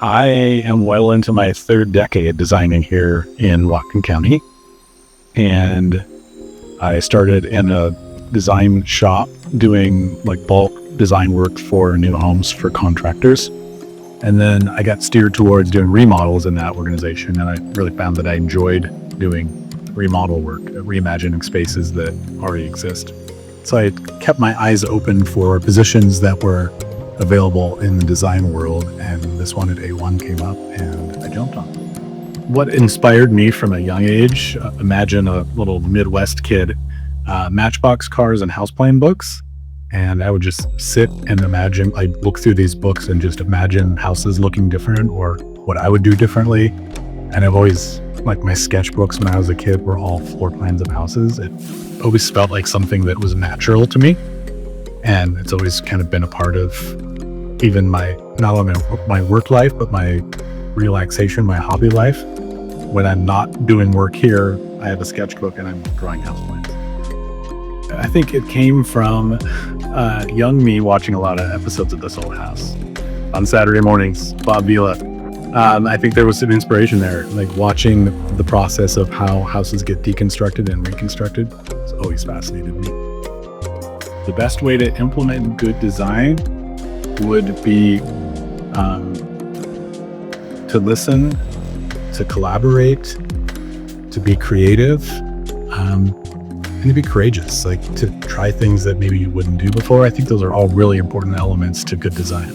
I am well into my third decade designing here in Whatcom County. And I started in a design shop doing like bulk design work for new homes for contractors. And then I got steered towards doing remodels in that organization. And I really found that I enjoyed doing remodel work, reimagining spaces that already exist. So I kept my eyes open for positions that were available in the design world, and this one at A1 came up and I jumped on it. What inspired me from a young age, imagine a little Midwest kid, Matchbox cars and houseplan books. And I would just sit and imagine, I'd look through these books and just imagine houses looking different or what I would do differently. And I've always, like my sketchbooks when I was a kid were all floor plans of houses. It always felt like something that was natural to me. And it's always kind of been a part of even not only my work life, but my relaxation, my hobby life. When I'm not doing work here, I have a sketchbook and I'm drawing house plans. I think it came from young me watching a lot of episodes of This Old House on Saturday mornings, Bob Vila. I think there was some inspiration there, like watching the process of how houses get deconstructed and reconstructed. It's always fascinated me. The best way to implement good design would be to listen, to collaborate, to be creative, and to be courageous, like to try things that maybe you wouldn't do before. I think those are all really important elements to good design.